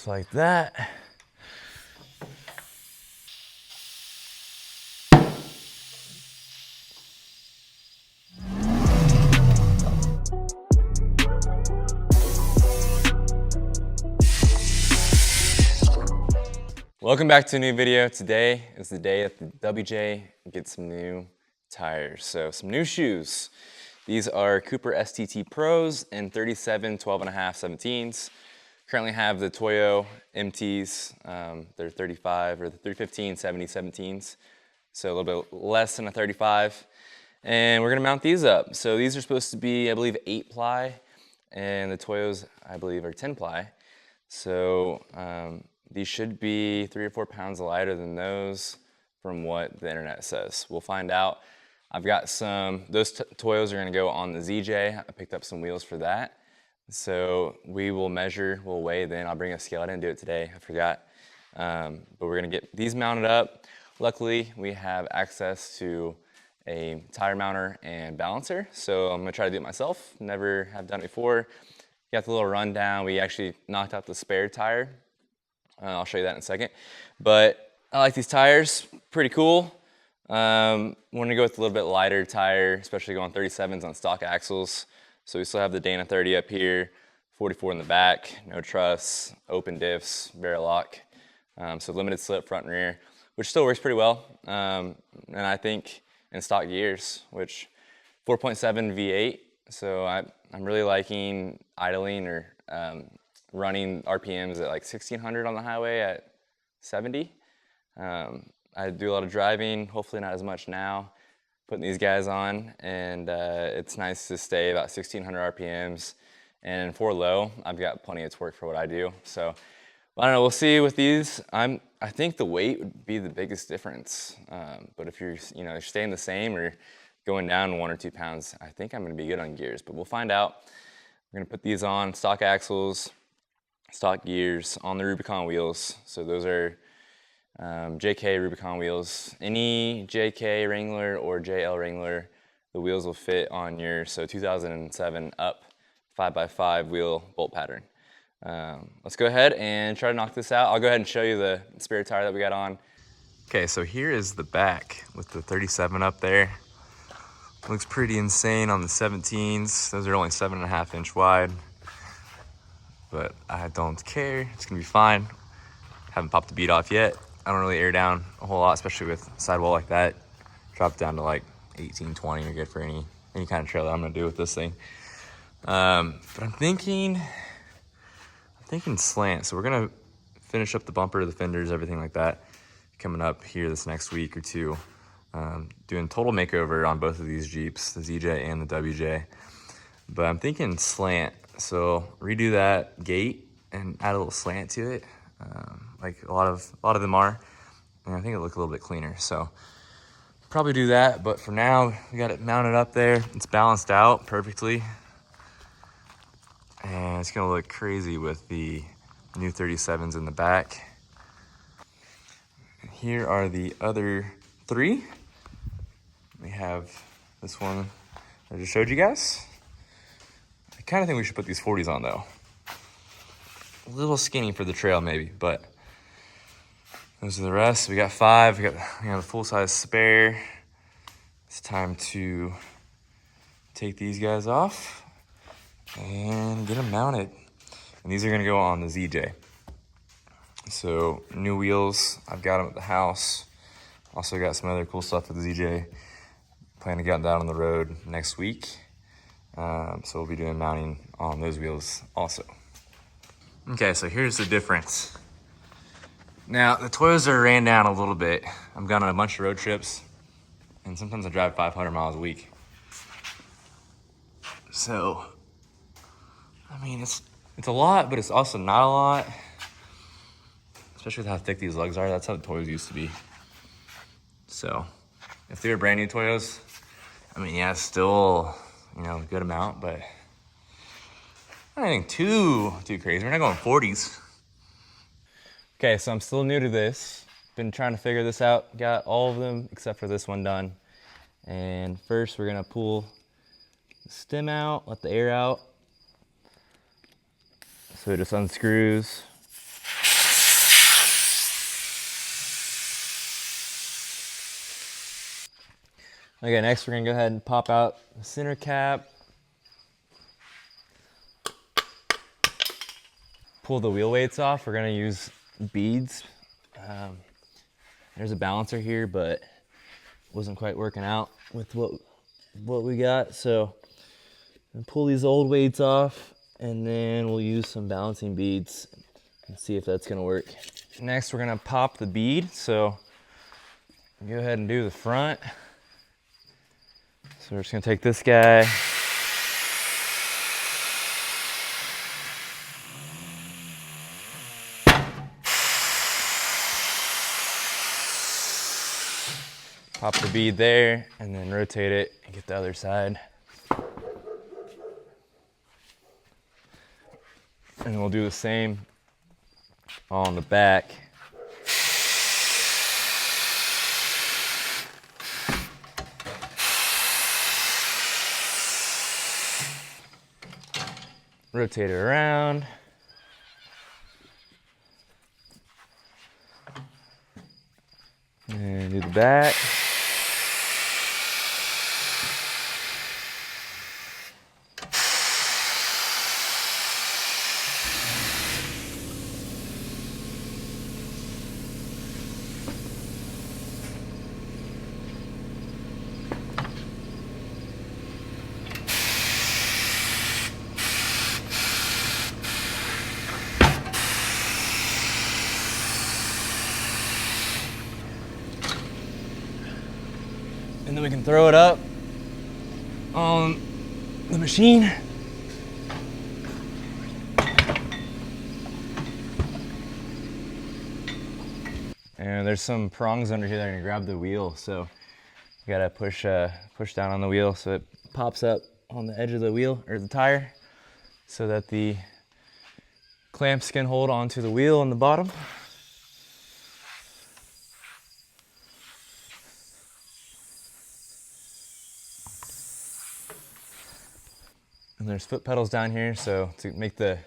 just like that. Welcome back to a new video. Today is the day that the WJ gets some new tires. So some new shoes. These are Cooper STT Pros in 37, 12.5, 17s. Currently have the Toyo MTs. They're 35 or the 315 70 17s. So a little bit less than a 35. And we're gonna mount these up. So these are supposed to be, I believe, 8-ply, and the Toyos, I believe, are 10-ply. So these should be 3 or 4 pounds lighter than those from what the internet says. We'll find out. I've got some, those Toyos are gonna go on the ZJ. I picked up some wheels for that. So we will measure, we'll weigh then. I'll bring a scale. I didn't do it today, I forgot. But we're gonna get these mounted up. Luckily, we have access to a tire mounter and balancer. So I'm gonna try to do it myself. Never have done it before. Got the little rundown. We actually knocked out the spare tire. I'll show you that in a second. But I like these tires, pretty cool. Want to go with a little bit lighter tire, especially going 37s on stock axles. So we still have the Dana 30 up here, 44 in the back, no truss, open diffs, barrel lock. So limited slip front and rear, which still works pretty well. And I think in stock gears, which 4.7 V8. So I'm really liking idling or running RPMs at like 1600 on the highway at 70. I do a lot of driving, hopefully not as much now, putting these guys on, and it's nice to stay about 1600 RPMs. And for low, I've got plenty of torque for what I do. So I don't know, we'll see with these. I think the weight would be the biggest difference. But if you're staying the same or going down 1 or 2 pounds, I think I'm gonna be good on gears, but we'll find out. We're gonna put these on stock axles, stock gears on the Rubicon wheels. So those are JK Rubicon wheels. Any JK Wrangler or JL Wrangler, the wheels will fit on your 2007 up 5x5 wheel bolt pattern. Let's go ahead and try to knock this out. I'll go ahead and show you the spare tire that we got on. Okay, so here is the back with the 37 up there. Looks pretty insane on the 17s. Those are only 7.5 inch wide. But I don't care, it's gonna be fine. Haven't popped the bead off yet. I don't really air down a whole lot, especially with sidewall like that. Drop down to like 18, 20, you're good for any kind of trail that I'm gonna do with this thing. But I'm thinking slant. So we're gonna finish up the bumper, the fenders, everything like that, coming up here this next week or two. Doing total makeover on both of these Jeeps, the ZJ and the WJ. But I'm thinking slant. So redo that gate and add a little slant to it, like a lot of them are, and I think it'll look a little bit cleaner. So probably do that. But for now, we got it mounted up there. It's balanced out perfectly, and it's gonna look crazy with the new 37s in the back. Here are the other 3. We have this one I just showed you guys. I kind of think we should put these 40s on though. A little skinny for the trail maybe, but those are the rest. We got 5, we got a full-size spare. It's time to take these guys off and get them mounted. And these are gonna go on the ZJ. So new wheels, I've got them at the house. Also got some other cool stuff with the ZJ. Plan to get them down on the road next week. So we'll be doing mounting on those wheels also. Okay, so here's the difference. Now, the Toyos are ran down a little bit. I've gone on a bunch of road trips, and sometimes I drive 500 miles a week. So, I mean, it's a lot, but it's also not a lot. Especially with how thick these lugs are. That's how the Toyos used to be. So, if they were brand new Toyos, I mean, yeah, still, a good amount, but not anything too crazy. We're not going 40s. Okay, so I'm still new to this. Been trying to figure this out. Got all of them except for this one done. And first we're gonna pull the stem out, let the air out. So it just unscrews. Okay, next we're gonna go ahead and pop out the center cap. Pull the wheel weights off. We're gonna use beads. There's a balancer here, but wasn't quite working out with what we got. So pull these old weights off, and then we'll use some balancing beads and see if that's gonna work. Next, we're gonna pop the bead. So go ahead and do the front. So we're just gonna take this guy. Pop the bead there, and then rotate it and get the other side. And we'll do the same on the back. Rotate it around. And do the back. And then we can throw it up on the machine. And there's some prongs under here that are gonna grab the wheel, so you gotta push down on the wheel so it pops up on the edge of the wheel or the tire, so that the clamps can hold onto the wheel on the bottom. And there's foot pedals down here, so to make the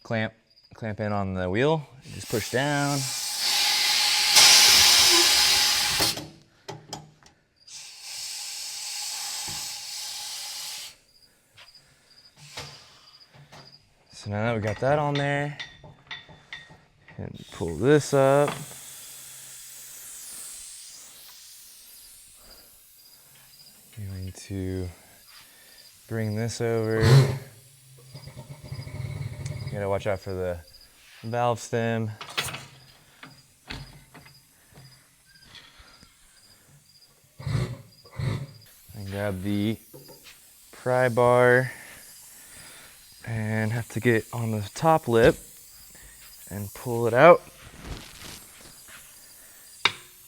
clamp in on the wheel, you just push down. So now that we got that on there, and pull this up. I'm going to bring this over. You gotta watch out for the valve stem. And grab the pry bar and have to get on the top lip and pull it out.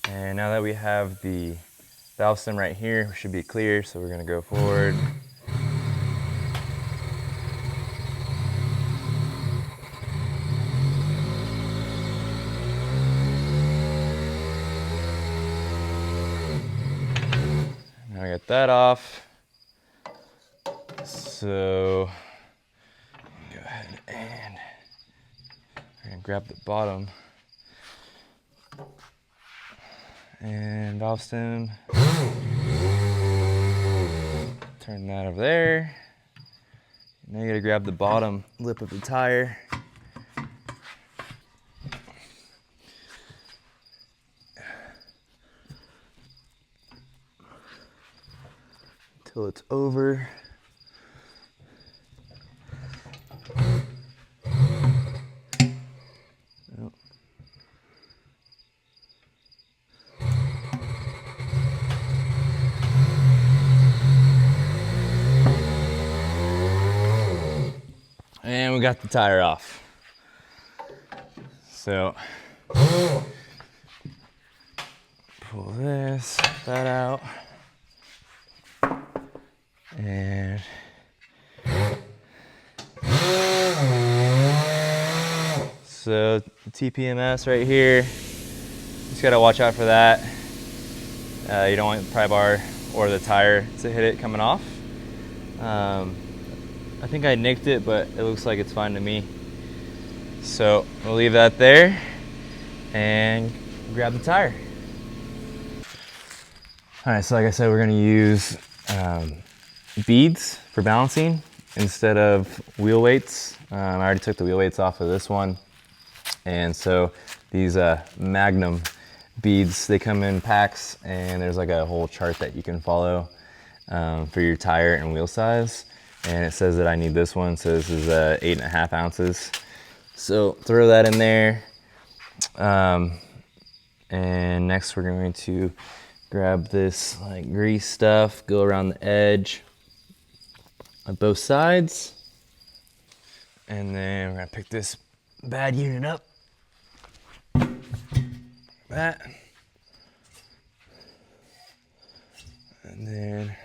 And now that we have the valve stem right here, we should be clear, so we're gonna go forward. Now I got that off. So go ahead and we're gonna grab the bottom and valve stem. Turn that over there. Now you gotta grab the bottom lip of the tire. Until it's over. And we got the tire off. So pull that out, and so the TPMS right here, just gotta watch out for that. You don't want the pry bar or the tire to hit it coming off. I think I nicked it, but it looks like it's fine to me. So we'll leave that there and grab the tire. All right, so like I said, we're gonna use beads for balancing instead of wheel weights. I already took the wheel weights off of this one. And so these Magnum beads, they come in packs, and there's like a whole chart that you can follow for your tire and wheel size. And it says that I need this one, so this is 8.5 ounces. So throw that in there. And next we're going to grab this like grease stuff, go around the edge on both sides. And then we're gonna pick this bad unit up. That. And then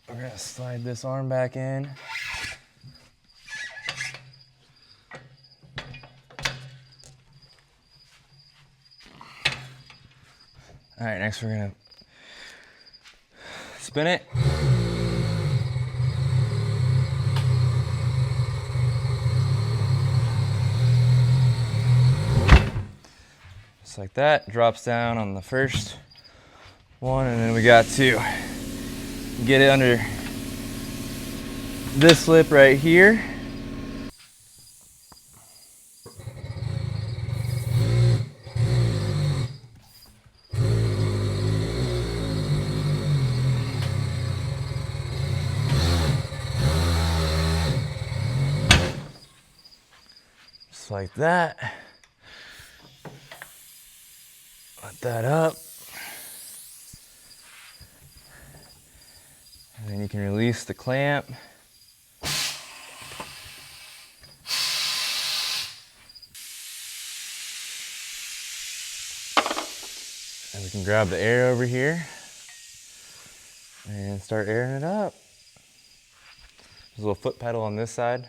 we're gonna slide this arm back in. All right, next we're gonna spin it. Just like that, drops down on the first one, and then we got to get it under this lip right here. Just like that. Let that up. And then you can release the clamp. And we can grab the air over here and start airing it up. There's a little foot pedal on this side.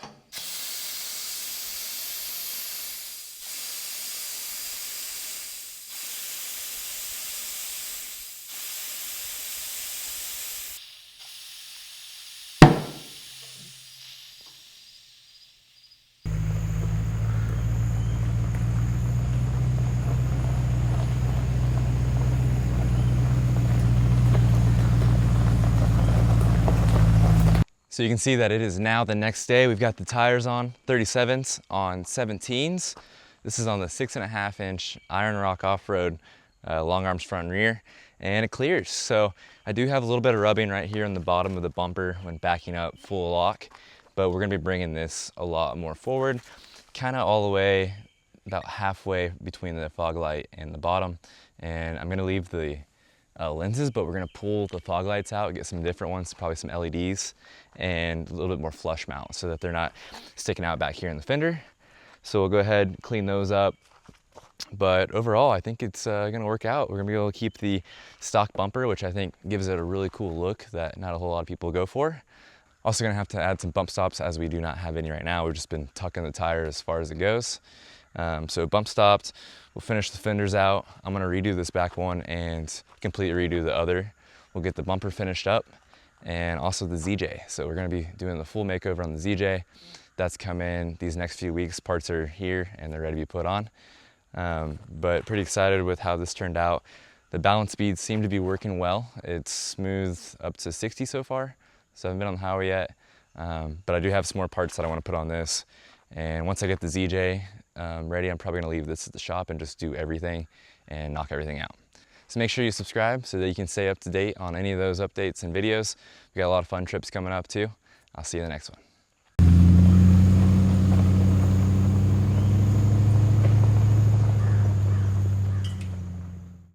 So you can see that it is now the next day. We've got the tires on, 37s on 17s. This is on the 6.5-inch Iron Rock Off-Road long arms front and rear, and it clears. So I do have a little bit of rubbing right here on the bottom of the bumper when backing up full lock, but we're gonna be bringing this a lot more forward, kind of all the way about halfway between the fog light and the bottom. And I'm gonna leave the lenses, but we're gonna pull the fog lights out, get some different ones, probably some LEDs, and a little bit more flush mount so that they're not sticking out back here in the fender. So we'll go ahead and clean those up. But overall, I think it's gonna work out. We're gonna be able to keep the stock bumper, which I think gives it a really cool look that not a whole lot of people go for. Also gonna have to add some bump stops, as we do not have any right now. We've just been tucking the tire as far as it goes. So bump stopped, we'll finish the fenders out. I'm gonna redo this back one and completely redo the other. We'll get the bumper finished up and also the ZJ. So we're gonna be doing the full makeover on the ZJ. That's come in these next few weeks. Parts are here and they're ready to be put on. But pretty excited with how this turned out. The balance beads seem to be working well. It's smooth up to 60 so far. So I haven't been on the highway yet. But I do have some more parts that I wanna put on this. And once I get the ZJ ready, I'm probably gonna leave this at the shop and just do everything and knock everything out. So make sure you subscribe so that you can stay up to date on any of those updates and videos. We got a lot of fun trips coming up too. I'll see you in the next one.